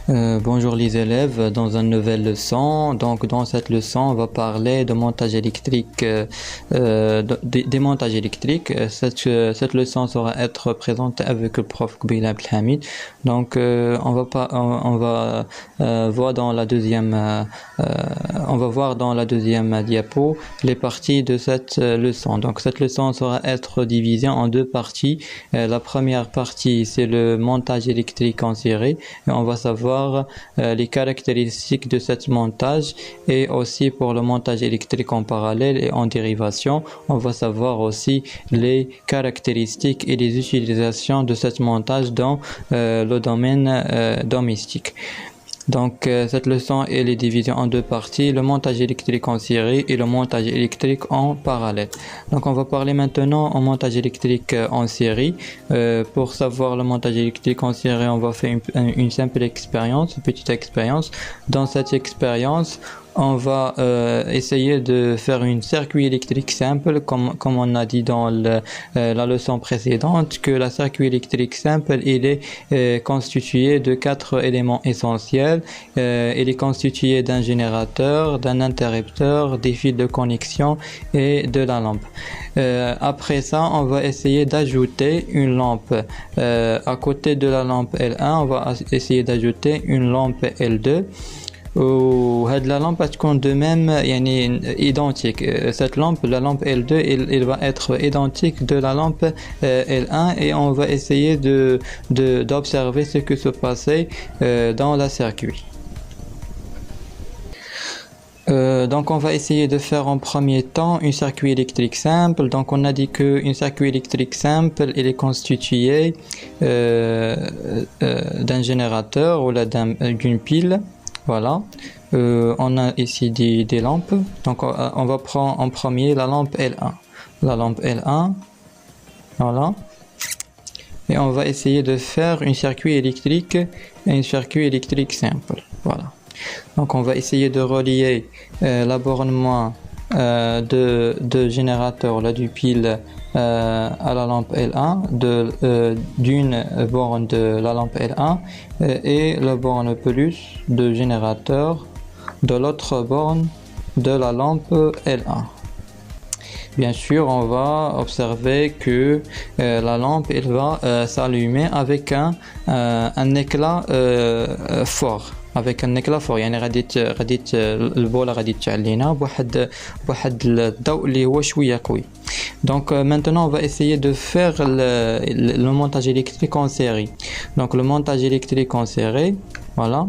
Bonjour les élèves, dans une nouvelle leçon. Donc dans cette leçon, on va parler de montage électrique, des montages électriques. Cette leçon sera être présentée avec le prof Kbila Abdelhamid. Donc on va voir dans la deuxième, on va voir dans la deuxième diapo les parties de cette leçon. Donc cette leçon sera être divisée en deux parties. La première partie, c'est le montage électrique en série. Et on va savoir les caractéristiques de ce montage, et aussi pour le montage électrique en parallèle et en dérivation, on va savoir aussi les caractéristiques et les utilisations de ce montage dans le domaine domestique. Donc cette leçon elle est divisée en deux parties, le montage électrique en série et le montage électrique en parallèle. Donc on va parler maintenant au montage électrique en série. Pour savoir le montage électrique en série, on va faire une simple expérience, une petite expérience. Dans cette expérience, on va essayer de faire un circuit électrique simple, comme on a dit dans la leçon précédente, que le circuit électrique simple il est constitué de 4 éléments essentiels. Il est constitué d'un générateur, d'un interrupteur, des fils de connexion et de la lampe. Après ça, on va essayer d'ajouter une lampe à côté de la lampe L1. On va essayer d'ajouter une lampe L2. La lampe تكون de même يعني identique. Cette lampe, la lampe L2, elle va être identique de la lampe L1, et on va essayer d'observer ce que se passait dans le circuit. Donc on va essayer de faire en premier temps un circuit électrique simple. Donc on a dit qu'un circuit électrique simple il est constitué d'un générateur ou d'une pile. Voilà, on a ici des lampes. Donc on va prendre en premier la lampe L1. La lampe L1, voilà. Et on va essayer de faire un circuit électrique simple. Voilà. Donc on va essayer de relier l'abonnement de générateur là du pile à la lampe L1 d'une borne de la lampe L1 et la borne plus de générateur de l'autre borne de la lampe L1. Bien sûr, on va observer que la lampe elle va s'allumer avec un éclat fort. Avec un éclat fort. يعني غادي البوله غادي تعلينا بواحد الضوء اللي هو شويه قوي. Donc maintenant on va essayer de faire le montage électrique en série. Donc le montage électrique en série, voilà.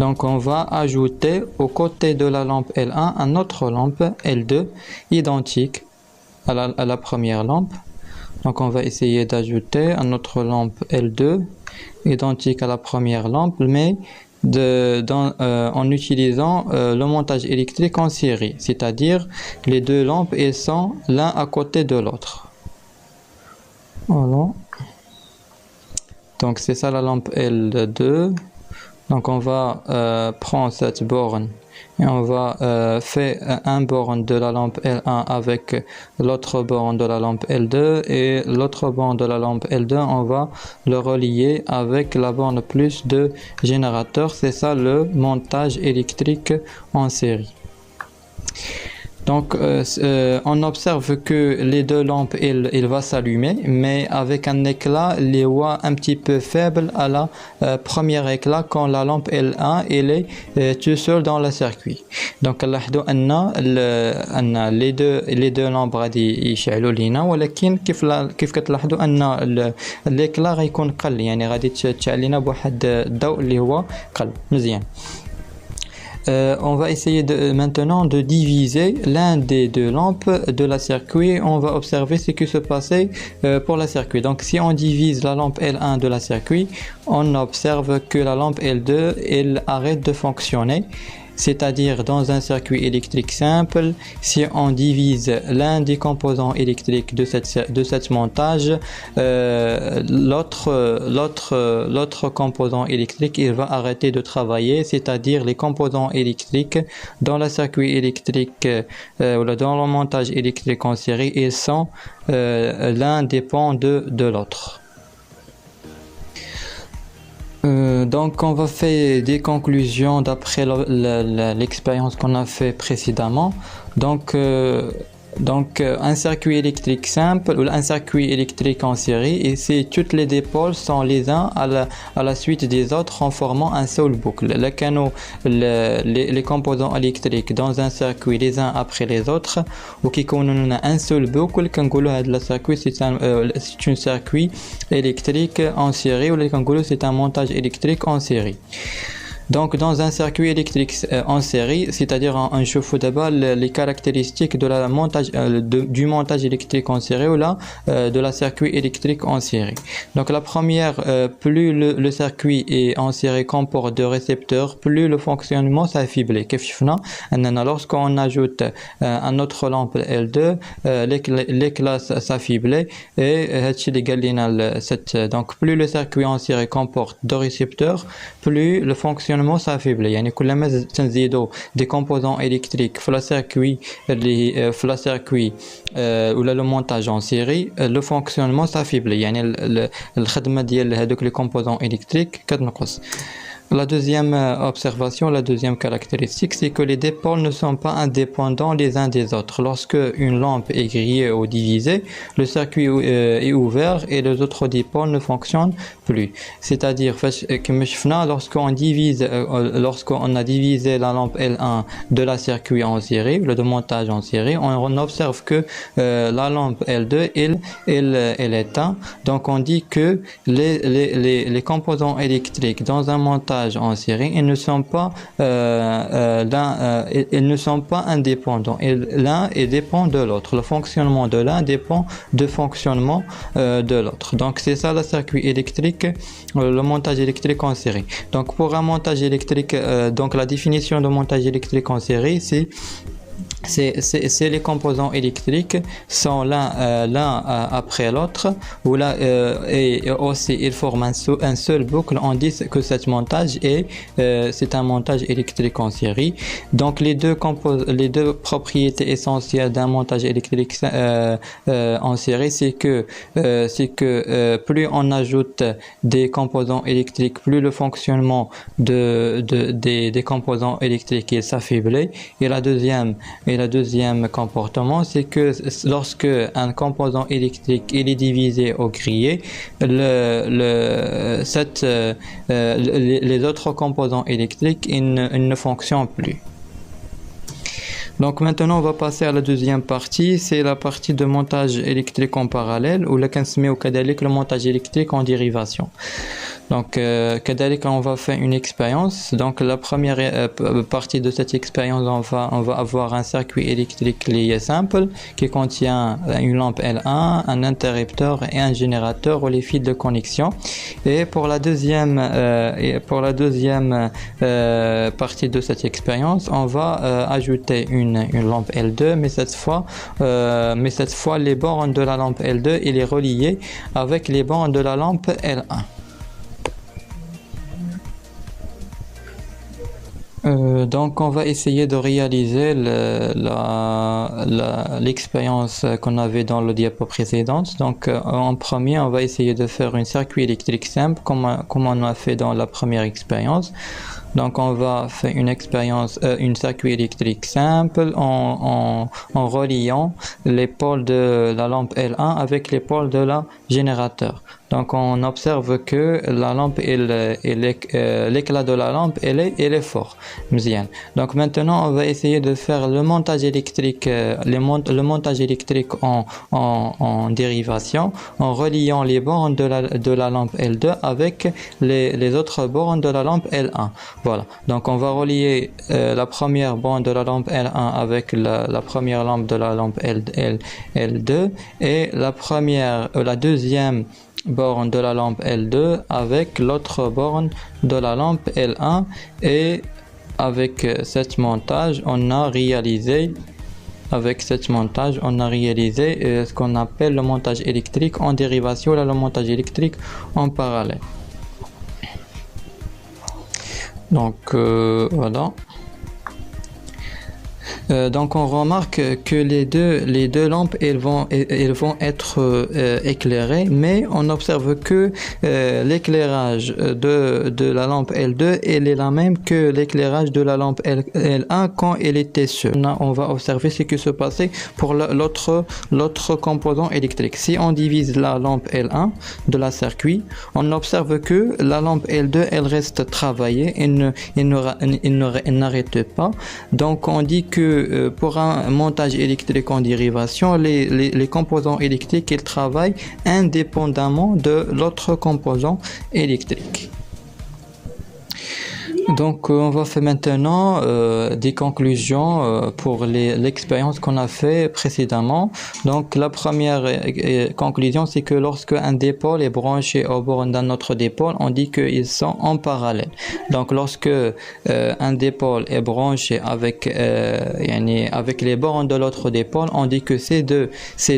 Donc on va ajouter aux côtés de la lampe L1 une autre lampe L2 identique à la première lampe. Donc on va essayer d'ajouter une autre lampe L2 identique à la première lampe, mais en utilisant le montage électrique en série, c'est-à-dire les deux lampes elles sont l'un à côté de l'autre. Voilà. Donc c'est ça la lampe L2. Donc on va prendre cette borne et on va faire un borne de la lampe L1 avec l'autre borne de la lampe L2, et l'autre borne de la lampe L2 on va le relier avec la borne plus de générateur. C'est ça le montage électrique en série. Donc on observe que les deux lampes il va s'allumer, mais avec un éclat un petit peu faible à la premier éclat quand la lampe L1 elle est tout seul dans le circuit. Donc نلاحظوا ان les deux lampes غادي يشعلوا لينا، ولكن كيف كتلاحظوا ان l'éclat غيكون قل، يعني غادي تشعل لينا بواحد الضوء اللي هو قل مزيان. On va essayer maintenant de diviser l'un des deux lampes de la circuit. On va observer ce qui se passait pour la circuit. Donc si on divise la lampe L1 de la circuit, on observe que la lampe L2 elle arrête de fonctionner. C'est-à-dire dans un circuit électrique simple, si on divise l'un des composants électriques de cette montage, l'autre composant électrique il va arrêter de travailler, c'est-à-dire les composants électriques dans le circuit électrique ou dans le montage électrique en série, ils sont l'un dépend de l'autre. Donc on va faire des conclusions d'après l'expérience qu'on a fait précédemment. Donc, un circuit électrique simple ou un circuit électrique en série, et c'est toutes les dipôles sont les uns à la suite des autres en formant un seul boucle. Le canot, les composants électriques dans un circuit les uns après les autres, ou qui ont un seul boucle, le circuit c'est un circuit électrique en série, ou c'est un montage électrique en série. Donc, dans un circuit électrique en série, c'est-à-dire un chauffe-eau d'abord les caractéristiques de la montage, du montage électrique en série ou là de la circuit électrique en série. Donc, la première, plus le circuit est en série comporte de récepteurs, plus le fonctionnement s'affaiblit. Lorsqu'on ajoute un autre lampe L2, les classes s'affaiblit et donc plus le circuit en série comporte de récepteurs, plus le fonctionnement s'affaiblit. يعني كلما تنزيدوا des composants électriques في le circuit ou le montage en série, le fonctionnement s'affaiblit. يعني الخدمة ديال هذوك les composants électriques كتنقص. La deuxième observation, la deuxième caractéristique, c'est que les dipôles ne sont pas indépendants les uns des autres. Lorsque une lampe est grillée ou divisée, le circuit est ouvert et les autres dipôles ne fonctionnent plus. C'est-à-dire que lorsqu'on a divisé la lampe L1 de la circuit en série, le montage en série, on observe que la lampe L2 elle éteint. Donc on dit que les composants électriques dans un montage en série, ils ne sont pas indépendants. L'un dépend de l'autre. Le fonctionnement de l'un dépend du fonctionnement de l'autre. Donc c'est ça le circuit électrique, le montage électrique en série. Donc pour un montage électrique, donc la définition de montage électrique en série, c'est les composants électriques sont l'un après l'autre, ou là et aussi ils forment un seul boucle. On dit que ce montage c'est un montage électrique en série. Donc les deux propriétés essentielles d'un montage électrique en série, c'est que plus on ajoute des composants électriques, plus le fonctionnement des composants électriques il s'affaiblit. Et la deuxième comportement, c'est que lorsque un composant électrique il est divisé ou grillé, les autres composants électriques ils ne fonctionnent plus. Donc maintenant on va passer à la deuxième partie, c'est la partie de montage électrique en parallèle, ou le montage électrique en dérivation. Donc, on va faire une expérience. Donc, la première partie de cette expérience, on va avoir un circuit électrique lié simple qui contient une lampe L1, un interrupteur et un générateur ou les fils de connexion. Et pour la deuxième partie de cette expérience, on va ajouter une lampe L2, mais cette fois, les bornes de la lampe L2 il est relié avec les bornes de la lampe L1. Donc on va essayer de réaliser l'expérience qu'on avait dans le diapo précédente. Donc en premier on va essayer de faire un circuit électrique simple comme on a fait dans la première expérience. Donc on va faire une circuit électrique simple en reliant les pôles de la lampe L1 avec les pôles de la générateur. Donc on observe que la lampe l'éclat de la lampe elle est fort. Donc maintenant on va essayer de faire le montage électrique, le montage électrique en dérivation en reliant les bornes de la lampe L2 avec les autres bornes de la lampe L1. Voilà. Donc on va relier la première borne de la lampe L1 avec la première lampe de la lampe L2 et la deuxième borne de la lampe L2 avec l'autre borne de la lampe L1, et avec ce montage on a réalisé ce qu'on appelle le montage électrique en dérivation, là, le montage électrique en parallèle. Donc voilà. Donc on remarque que les deux lampes elles vont être éclairées, mais on observe que l'éclairage de la lampe L2 elle est la même que l'éclairage de la lampe L1 quand elle était seule. On va observer ce qui se passait pour l'autre composant électrique. Si on divise la lampe L1 de la circuit, on observe que la lampe L2 elle reste travaillée, elle n'arrête pas. Donc on dit que pour un montage électrique en dérivation, les composants électriques ils travaillent indépendamment de l'autre composant électrique. Donc on va faire maintenant des conclusions pour l'expérience qu'on a fait précédemment. Donc la première conclusion c'est que lorsque un dipôle est branché aux bornes d'un autre dipôle, on dit qu'ils sont en parallèle. Donc lorsque un dipôle est branché avec les bornes de l'autre dipôle, on dit que ces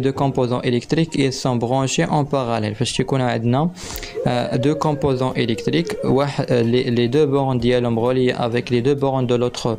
deux composants électriques ils sont branchés en parallèle. Parce qu'on a deux composants électriques, les deux bornes reliés avec les deux bornes de l'autre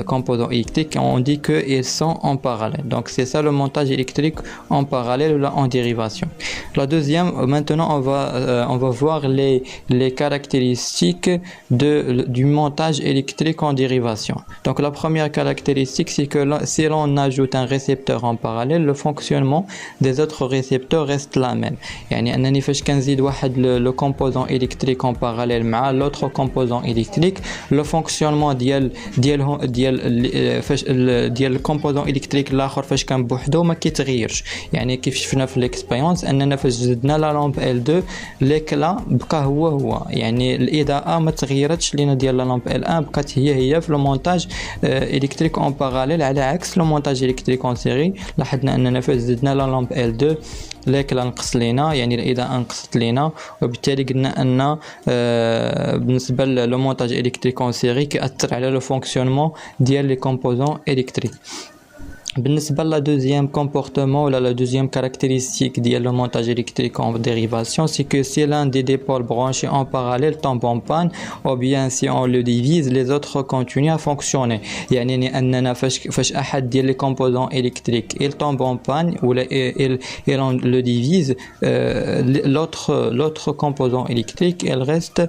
composant électrique, on dit qu'ils sont en parallèle. Donc c'est ça le montage électrique en parallèle ou en dérivation. La deuxième, maintenant on va voir les caractéristiques du montage électrique en dérivation. Donc la première caractéristique c'est que si l'on ajoute un récepteur en parallèle, le fonctionnement des autres récepteurs reste la même. يعني أنني فاش كنزيد واحد le composant électrique en parallèle مع l'autre composant électrique, le fonctionnement ديال الكومبوزون الكتريك الاخر فاش كان بوحدو ما كيتغيرش. يعني كيف شفنا في الاكسبيريونس اننا فاش زدنا لا لامب L2 ليكلا بقى هو يعني الاضاءه ما تغيرتش لينا ديال لا لامب L1 بقات هي في لو مونتاج الكتريك اون باراليل، على عكس لو مونتاج الكتريك اون سيري لاحظنا اننا فاش زدنا لا لامب L2 ليكلا نقص لينا، يعني الاضاءه نقصت لينا، وبالتالي قلنا ان بالنسبه لو مونتاج الكتريك اون سيري كيأثر على لو فونكسيونمون ديال لي كومبوزون الكتريك. بالنسبة لا deuxième comportement ou la deuxième caractéristique ديال le montage électrique en dérivation, c'est que si l'un des dipôles branchés en parallèle tombe en panne, ou bien si on le divise, les autres continuent à fonctionner. يعني أننا فاش أحد ديال les composants électriques il tombe en panne ou on le divise, l'autre composant électrique elle reste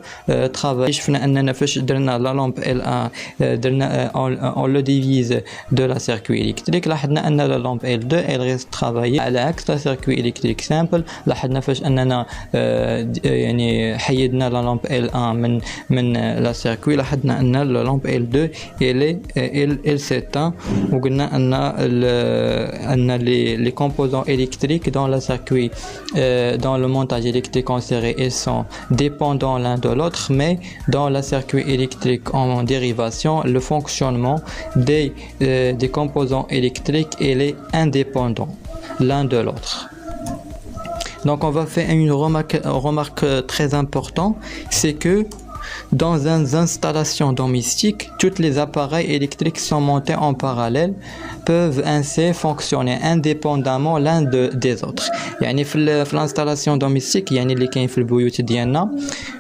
travailler. شفنا أننا فاش درنا la lampe L1 درنا on le divise de la circuit électrique، لاحظنا ان لا لامب L2 elle reste travailler على عكس لا سيركوي الكتريك سامبل. لاحظنا فاش اننا يعني حيدنا لا لامب L1 من لا سيركوي، لاحظنا ان لا لامب L2 elle s'éteint، وقلنا ان les composants électriques dans la circuit dans le montage électrique en série ils sont dépendants l'un de l'autre, mais dans la circuit électrique en dérivation le fonctionnement des composants électriques il est indépendant l'un de l'autre. Donc on va faire une remarque très importante, c'est que dans une installation domestique, tous les appareils électriques sont montés en parallèle, peuvent ainsi fonctionner indépendamment l'un des autres. يعني في l'installation domestique يعني اللي كاين في البيوت ديالنا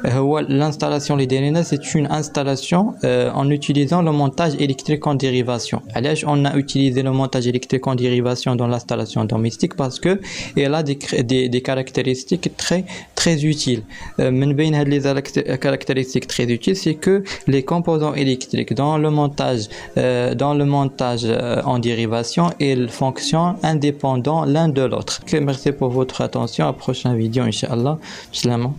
هو l'installation اللي دايرينها c'est une installation en utilisant le montage électrique en dérivation. علاش on a utilisé le montage électrique en dérivation dans l'installation domestique? Parce que elle a des caractéristiques très utiles. من بين هاد les caractéristiques très utiles, c'est que les composants électriques dans le montage en dérivation, ils fonctionnent indépendants l'un de l'autre. Merci pour votre attention. À la prochaine vidéo, Inch'Allah. Salam.